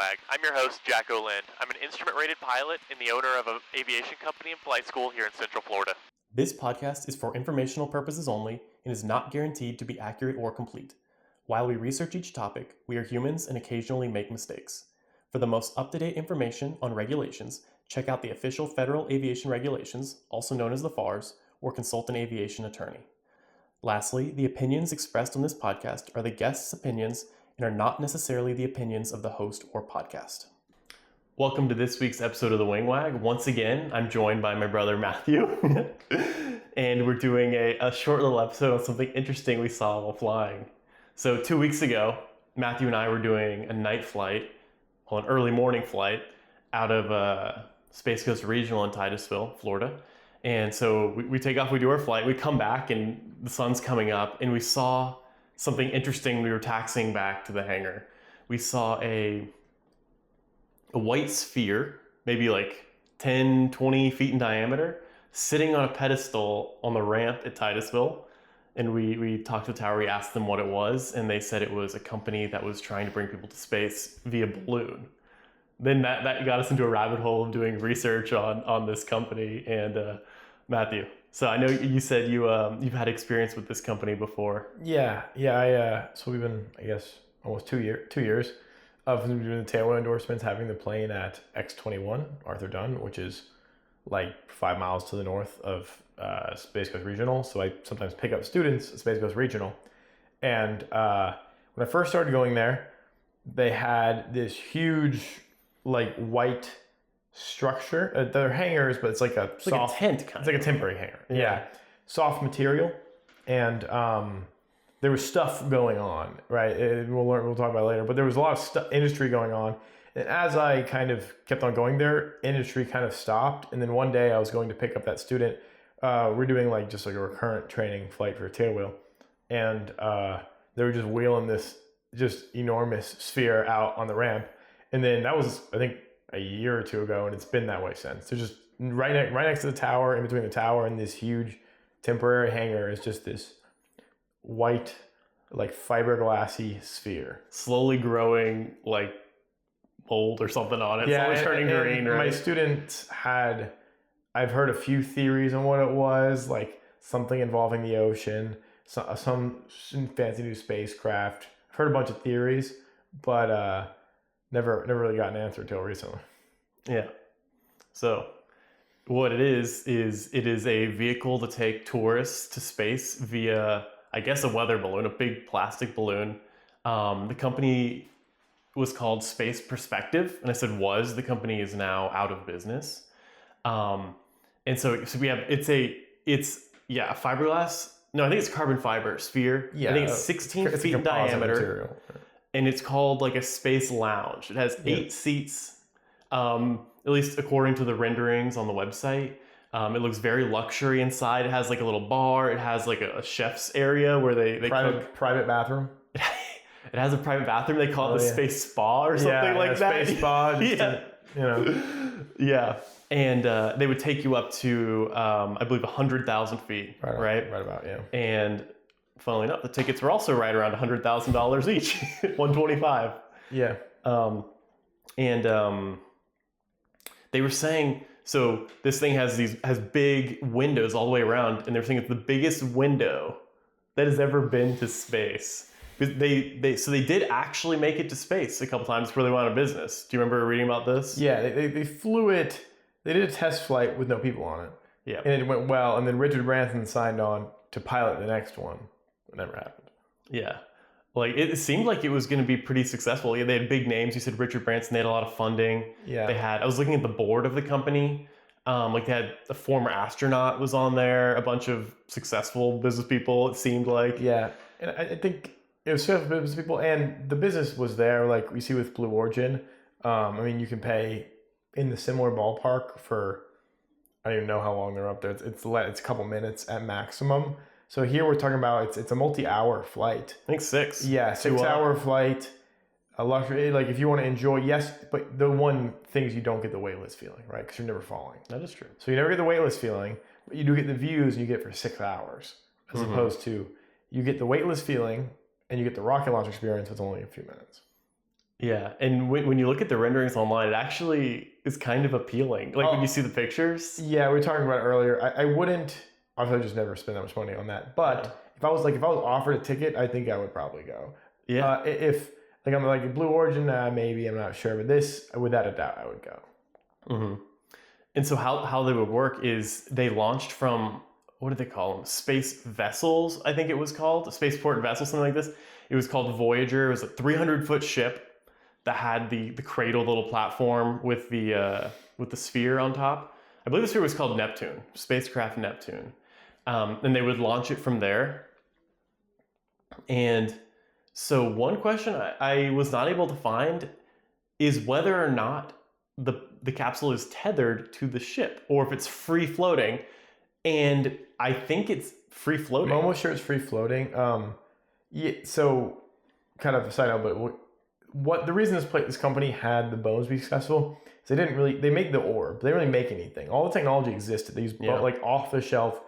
Wag. I'm your host, Jack O'Lind. I'm an instrument-rated pilot and the owner of an aviation company and flight school here in Central Florida. This podcast is for informational purposes only and is not guaranteed to be accurate or complete. While we research each topic, we are humans and occasionally make mistakes. For the most up-to-date information on regulations, check out the official Federal Aviation Regulations, also known as the FARs, or consult an aviation attorney. Lastly, the opinions expressed on this podcast are the guests' opinions and are not necessarily the opinions of the host or podcast. Welcome to this week's episode of the Wing Wag. Once again, I'm joined by my brother Matthew, and we're doing a short little episode on something interesting we saw while flying. So 2 weeks ago, Matthew and I were doing a night flight, an early morning flight, out of Space Coast Regional in Titusville, Florida. And so we take off, we do our flight, we come back, and the sun's coming up, and we saw something interesting. We were taxiing back to the hangar. We saw a white sphere, maybe like 10, 20 feet in diameter, sitting on a pedestal on the ramp at Titusville. And we talked to the tower, we asked them what it was, and they said it was a company that was trying to bring people to space via balloon. Then that got us into a rabbit hole of doing research on this company. And Matthew, so I know you said you've had experience with this company before. Yeah. So we've been, I guess, almost 2 years of doing the tailwheel endorsements, having the plane at X-21 Arthur Dunn, which is like 5 miles to the north of Space Coast Regional. So I sometimes pick up students at Space Coast Regional. And when I first started going there, they had this huge, like, white structure. They're hangars, but it's like a soft, like a tent kind It's like a temporary hangar. Yeah. Soft material. And there was stuff going on, right? We'll talk about it later, but there was a lot of industry going on. And as I kind of kept on going there, industry kind of stopped. And then one day I was going to pick up that student. We're doing just a recurrent training flight for a tailwheel. And they were just wheeling this just enormous sphere out on the ramp. And then that was, I think, a year or two ago, and it's been that way since. They're just right next to the tower, in between the tower and this huge temporary hangar is just this white, like fiberglassy sphere. Slowly growing like mold or something on it. Slowly turning green, right? My students I've heard a few theories on what it was, like something involving the ocean, some fancy new spacecraft. I've heard a bunch of theories, but never really got an answer until recently. Yeah. So what it is it is a vehicle to take tourists to space via, I guess, a weather balloon, a big plastic balloon. The company was called Space Perspective, and I said was. The company is now out of business. And so we have it's a fiberglass. No, I think it's carbon fiber sphere. Yeah, I think it's 16 feet in diameter. Material. And it's called like a space lounge. It has 8 seats, at least according to the renderings on the website. It looks very luxury inside. It has like a little bar. It has like a chef's area where they cook. Private bathroom. It has a private bathroom. They call it the space spa or something like that. Space spa. Yeah. And they would take you up to, I believe, 100,000 feet, right? Right about, yeah. And funnily enough, the tickets were also right around $100,000 each, $125,000. Yeah. They were saying, so this thing has big windows all the way around, and they're saying it's the biggest window that has ever been to space. They did actually make it to space a couple times before they went out of business. Do you remember reading about this? Yeah, they flew it. They did a test flight with no people on it. Yeah. And it went well, and then Richard Branson signed on to pilot the next one. It never happened. Yeah. Like, it seemed like it was going to be pretty successful. Yeah, they had big names. You said Richard Branson. They had a lot of funding. Yeah. I was looking at the board of the company. They had a former astronaut was on there, a bunch of successful business people, it seemed like. Yeah. And I think it was successful business people, and the business was there, like we see with Blue Origin. You can pay in the similar ballpark for, I don't even know how long they're up there. It's a couple minutes at maximum. So here we're talking about it's a multi-hour flight. I think 6. Yeah, 6-hour flight. A luxury, like if you want to enjoy, yes, but the one thing is you don't get the weightless feeling, right? Because you're never falling. That is true. So you never get the weightless feeling, but you do get the views and you get it for 6 hours, as opposed to you get the weightless feeling and you get the rocket launch experience with only a few minutes. Yeah, and when you look at the renderings online, it actually is kind of appealing. Like when you see the pictures. Yeah, we were talking about it earlier. I wouldn't. Obviously, just never spend that much money on that. But if I was offered a ticket, I think I would probably go. Yeah. If like I'm like Blue Origin, maybe I'm not sure, but this, without a doubt, I would go. Mm-hmm. And so how they would work is they launched from, what did they call them? Space vessels, I think it was called. A spaceport vessel, something like this. It was called Voyager. It was a 300-foot ship that had the cradle little platform with the sphere on top. I believe the sphere was called Neptune, spacecraft Neptune. And they would launch it from there. And so one question I was not able to find is whether or not the capsule is tethered to the ship or if it's free floating. And I think it's free floating. I'm almost sure it's free floating. Yeah, so kind of a side note, but what the reason this company had the bones be successful is they make the orb. They didn't really make anything. All the technology existed. They use like off the shelf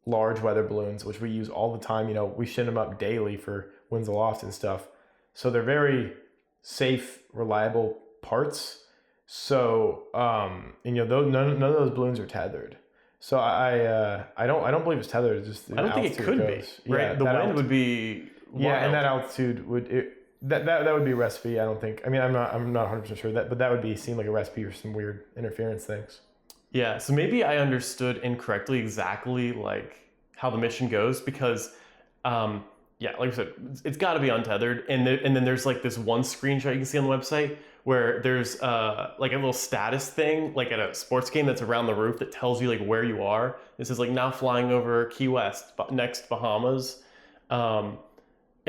large weather balloons, which we use all the time. We send them up daily for winds aloft and stuff. So they're very safe, reliable parts. So none of those balloons are tethered. So I don't believe it's tethered. It's just I don't think it could be. Right, yeah, the wind would be wild. Yeah, and that altitude would that would be a recipe. I don't think. I mean, I'm not 100% sure but that would seem like a recipe for some weird interference things. Yeah, so maybe I understood incorrectly exactly like how the mission goes because, yeah, like I said, it's got to be untethered, and then there's like this one screenshot you can see on the website where there's like a little status thing like at a sports game that's around the roof that tells you like where you are. It says like now flying over Key West, next Bahamas, and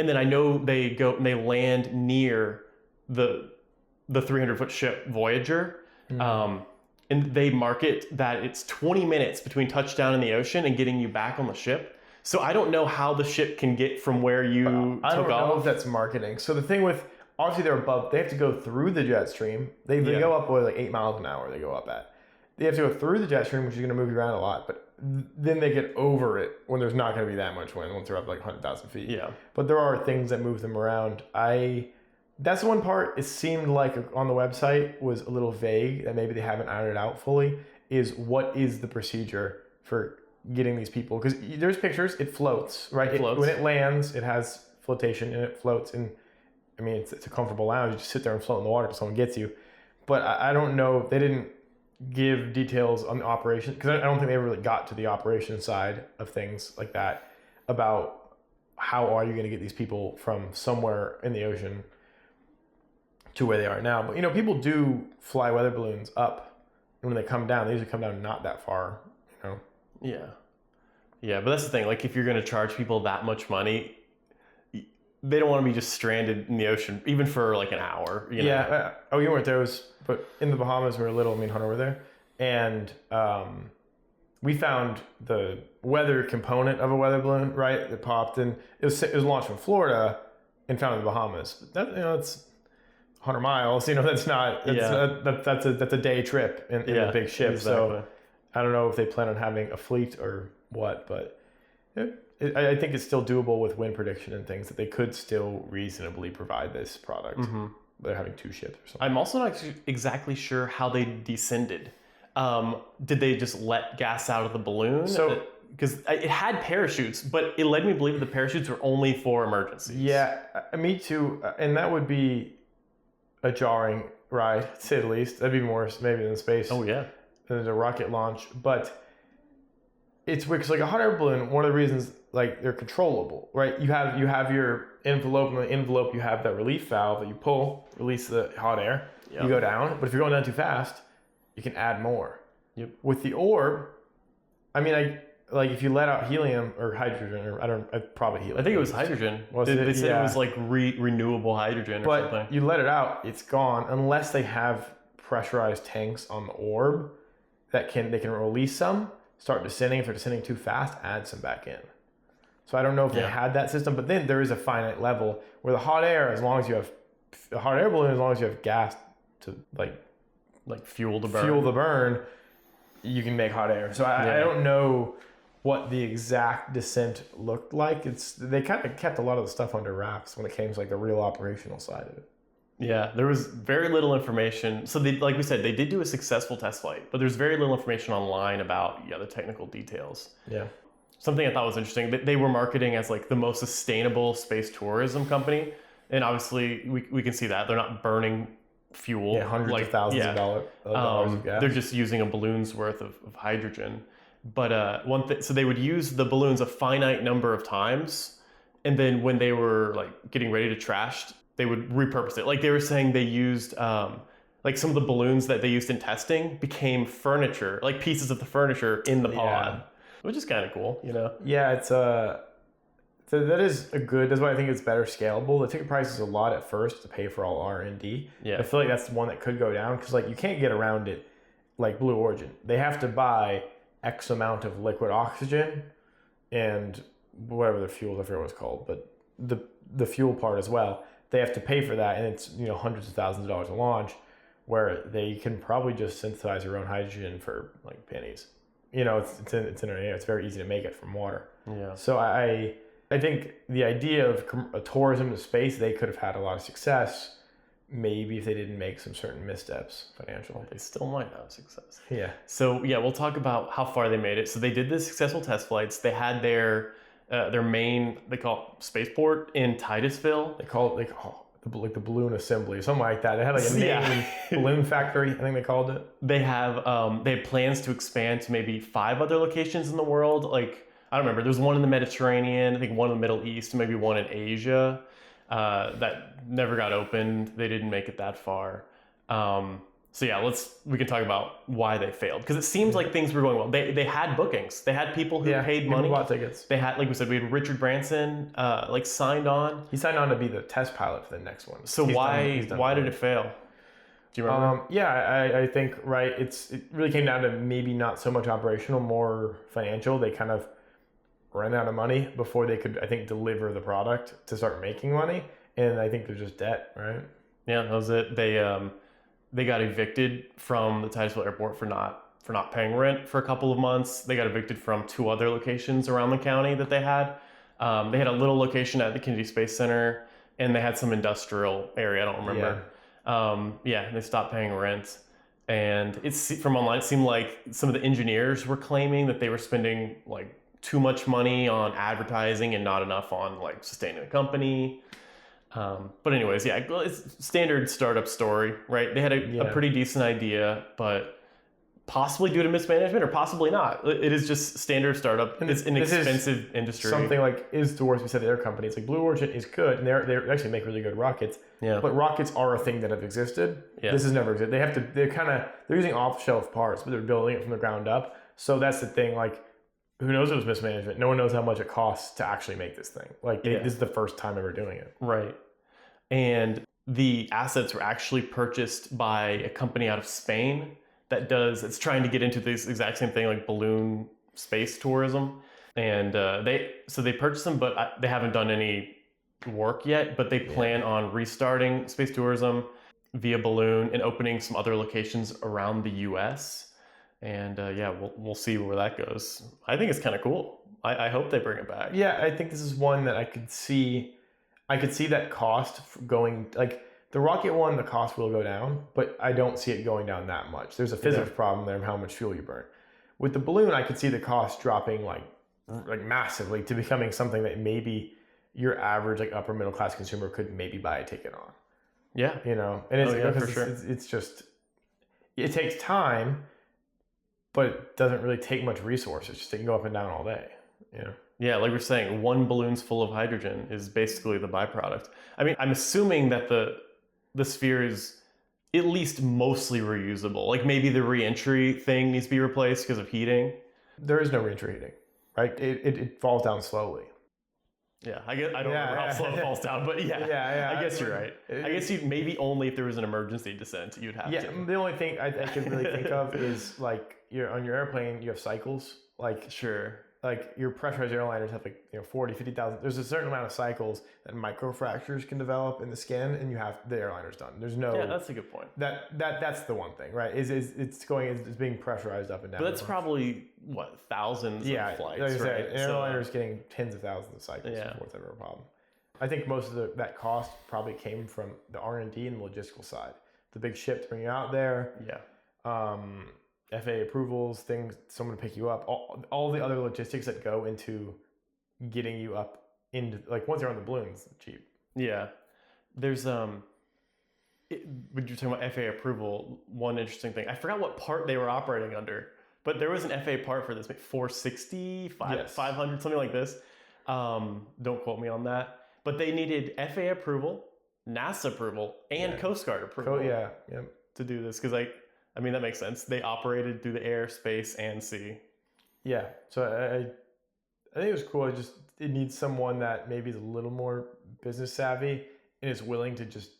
then I know they go and they land near the 300-foot ship Voyager. Mm-hmm. And they market that it's 20 minutes between touchdown in the ocean and getting you back on the ship. So I don't know how the ship can get from where you took off. I don't know if that's marketing. So the thing with, obviously they're above, they have to go through the jet stream. They go up with like 8 miles an hour they go up at. They have to go through the jet stream, which is going to move you around a lot. But then they get over it when there's not going to be that much wind once they're up like 100,000 feet. Yeah. But there are things that move them around. That's the one part it seemed like on the website was a little vague, that maybe they haven't ironed it out fully, is what is the procedure for getting these people? Because there's pictures, it floats, right? When it lands, it has flotation and it floats. And I mean, it's a comfortable lounge. You just sit there and float in the water if someone gets you. But I don't know, they didn't give details on the operation, because I don't think they ever really got to the operation side of things like that, about how are you going to get these people from somewhere in the ocean to where they are now. But people do fly weather balloons up, and when they come down, they usually come down not that far. Yeah, but that's the thing, like if you're going to charge people that much money, they don't want to be just stranded in the ocean even for like an hour. You weren't there. But in the Bahamas when we were little, me and Hunter were there, and we found the weather component of a weather balloon, right? It popped, and it was launched from Florida and found in the Bahamas. That it's 100 miles, that's not, that's a day trip in a big ship. Exactly. So I don't know if they plan on having a fleet or what, but I think it's still doable with wind prediction and things that they could still reasonably provide this product. Mm-hmm. They're having 2 ships or something. I'm also not exactly sure how they descended. Did they just let gas out of the balloon? So, because it had parachutes, but it led me to believe that the parachutes were only for emergencies. Yeah, me too. And that would be a jarring ride, to say the least. That'd be more maybe than space. Oh yeah, than a rocket launch. But it's weird because like a hot air balloon, one of the reasons like they're controllable, right? You have your envelope, and in the envelope you have that relief valve that you pull, release the hot air. Yep. You go down, but if you're going down too fast, you can add more. Yep. With the orb, I mean, like if you let out helium or hydrogen, or probably helium. I think it was hydrogen. They said it was like renewable hydrogen or something. But you let it out, it's gone unless they have pressurized tanks on the orb that they can release some, start descending. If they're descending too fast, add some back in. So I don't know if they had that system, but then there is a finite level where the hot air, as long as you have a hot air balloon, as long as you have gas to like fuel the burn, you can make hot air. So I don't know what the exact descent looked like. They kind of kept a lot of the stuff under wraps when it came to like the real operational side of it. Yeah, there was very little information. So they, like we said, they did do a successful test flight, but there's very little information online about the technical details. Yeah. Something I thought was interesting, that they were marketing as like the most sustainable space tourism company. And obviously we can see that they're not burning fuel. Yeah, hundreds of thousands of dollars of gas. They're just using a balloon's worth of hydrogen. But so they would use the balloons a finite number of times, and then when they were like getting ready to trash, they would repurpose it. Like they were saying, they used like some of the balloons that they used in testing became furniture, like pieces of the furniture in the pod, which is kind of cool, Yeah, that is a good. That's why I think it's better scalable. The ticket price is a lot at first to pay for all R&D. Yeah. I feel like that's the one that could go down because like you can't get around it like Blue Origin. They have to buy X amount of liquid oxygen and whatever the fuel, I forget what it's called, but the fuel part as well. They have to pay for that, and it's hundreds of thousands of dollars a launch, where they can probably just synthesize their own hydrogen for like pennies. It's in air. It's very easy to make it from water. Yeah. So I think the idea of tourism to space, they could have had a lot of success, maybe if they didn't make some certain missteps financially. They still might have success. Yeah. So we'll talk about how far they made it. So they did the successful test flights. They had their main, they call it spaceport in Titusville. They call it like the balloon assembly, something like that. They had like a main balloon factory, I think they called it. They have plans to expand to maybe 5 other locations in the world. Like, I don't remember. There's one in the Mediterranean, I think one in the Middle East, maybe one in Asia that never got opened. They didn't make it that far. We can talk about why they failed, because it seems like things were going well. They had bookings. They had people who paid money. People bought tickets. They had, like we said, we had Richard Branson signed on. He signed on to be the test pilot for the next one. So why did it fail? Do you remember? I think right. It really came down to maybe not so much operational, more financial. They kind of ran out of money before they could, I think, deliver the product to start making money. And I think there's just debt, right? Yeah, that was it. They got evicted from the Titusville airport for not paying rent for a couple of months. They got evicted from 2 other locations around the county that they had. They had a little location at the Kennedy Space Center, and they had some industrial area. I don't remember. They stopped paying rent. And from online, it seemed like some of the engineers were claiming that they were spending like too much money on advertising and not enough on like sustaining the company. But anyways, it's standard startup story, right? They had a pretty decent idea, but possibly due to mismanagement or possibly not. It is just standard startup. It's an expensive industry. Something like is towards, we said, their companies like Blue Origin is good, and they actually make really good rockets. Yeah. But rockets are a thing that have existed. Yeah. This has never existed. They're using off-the-shelf parts, but they're building it from the ground up. So that's the thing. Like, who knows if it was mismanagement? No one knows how much it costs to actually make this thing. Like, this is the first time ever doing it. Right. And the assets were actually purchased by a company out of Spain it's trying to get into this exact same thing, like balloon space tourism. And they purchased them, but they haven't done any work yet. But they plan on restarting space tourism via balloon and opening some other locations around the U.S. And we'll see where that goes. I think it's kind of cool. I hope they bring it back. Yeah, I think this is one that I could see that cost going, like the rocket one, the cost will go down, but I don't see it going down that much. There's a physics problem there of how much fuel you burn. With the balloon, I could see the cost dropping like massively to becoming something that maybe your average like upper middle class consumer could maybe buy a ticket on. Yeah. And for sure. It's just, it takes time, but it doesn't really take much resources. Just it can go up and down all day. Yeah, like we're saying, 1 balloon's full of hydrogen is basically the byproduct. I mean, I'm assuming that the sphere is at least mostly reusable. Like maybe the re-entry thing needs to be replaced because of heating. There is no re-entry heating, right? It falls down slowly. Yeah, I don't remember how slow it falls down, but I guess you're right. I guess you'd maybe only if there was an emergency descent, you'd have to. Yeah, the only thing I could really think of is like on your airplane, you have cycles. Like, sure. Like your pressurized airliners have 40, 50,000. There's a certain amount of cycles that microfractures can develop in the skin, and you have the airliners done. There's no. Yeah, that's a good point. That's the one thing, right? It's being pressurized up and down. But that's probably thousands of flights, like I said, right? an airliner is getting tens of thousands of cycles before it's ever a problem. I think most of that cost probably came from the R&D and the logistical side. The big ship to bring you out there. Yeah. FAA approvals, things, someone to pick you up, all the other logistics that go into getting you up into, like, once you're on the balloon, it's cheap. Yeah. There's when you're talking about FAA approval, one interesting thing. I forgot what part they were operating under, but there was an FAA part for this, 460, 500, something like this. Don't quote me on that. But they needed FAA approval, NASA approval, and Coast Guard approval to do this. Because, I mean, that makes sense. They operated through the air, space, and sea. Yeah. So I think it was cool. It needs someone that maybe is a little more business savvy and is willing to just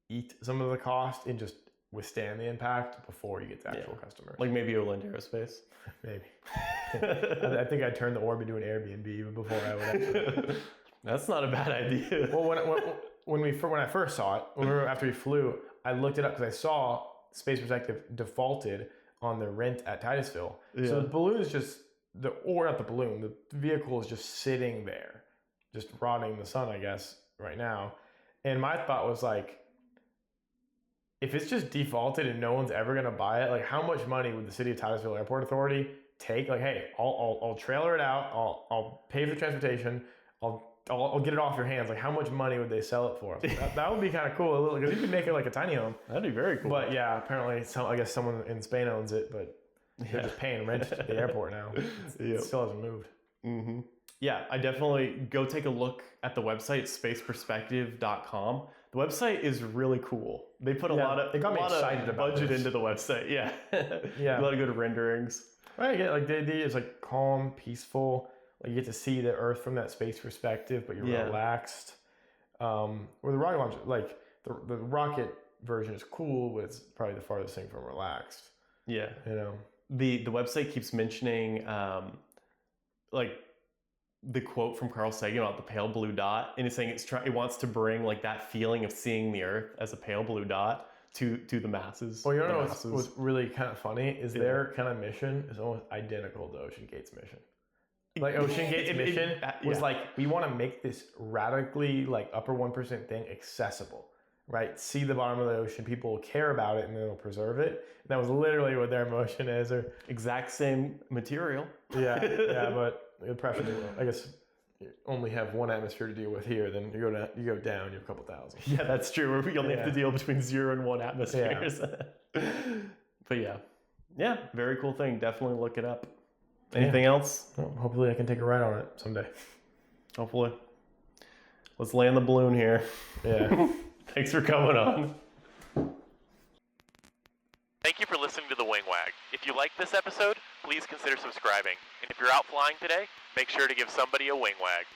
eat some of the cost and just withstand the impact before you get to actual customers. Like maybe Oland Aerospace. Maybe. I think I'd turn the orb into an Airbnb even before I would actually. That's not a bad idea. Well, when I first saw it, after we flew, I looked it up because I saw Space Perspective defaulted on the rent at Titusville. Yeah. So the balloon is just the vehicle is just sitting there, just rotting in the sun, I guess, right now. And my thought was like, if it's just defaulted and no one's ever gonna buy it, like how much money would the City of Titusville Airport Authority take? Like, hey, I'll trailer it out, I'll pay for the transportation, I'll get it off your hands. Like, how much money would they sell it for? That would be kind of cool, because you could make it like a tiny home. That'd be very cool. But yeah, apparently, I guess someone in Spain owns it, but they're just paying rent at the airport now. It still hasn't moved. Mm-hmm. Yeah, I definitely go take a look at the website, spaceperspective.com. The website is really cool. They put a lot of budget into the website. Yeah, a lot of good renderings. Right, yeah, like the idea is like calm, peaceful. Like you get to see the Earth from that space perspective, but you're relaxed. Or the rocket launch, like the rocket version is cool, but it's probably the farthest thing from relaxed. Yeah, you know. The website keeps mentioning like the quote from Carl Sagan about the pale blue dot, and it's saying it wants to bring like that feeling of seeing the Earth as a pale blue dot to the masses. Well, you know what's really kind of funny is their kind of mission is almost identical to Ocean Gate's mission. Like Ocean Gate's mission was like, we want to make this radically like upper 1% thing accessible, right? See the bottom of the ocean, people will care about it and they'll preserve it. And that was literally what their motion is. Or exact same material. Yeah, but the pressure, I guess, you only have one atmosphere to deal with here. Then you go down, you have a couple thousand. Yeah, that's true. We only have to deal between 0 and 1 atmospheres. Yeah. But yeah, very cool thing. Definitely look it up. Anything else? Well, hopefully I can take a ride on it someday. Hopefully. Let's land the balloon here. Yeah. Thanks for coming on. Thank you for listening to The Wing Wag. If you liked this episode, please consider subscribing. And if you're out flying today, make sure to give somebody a wing wag.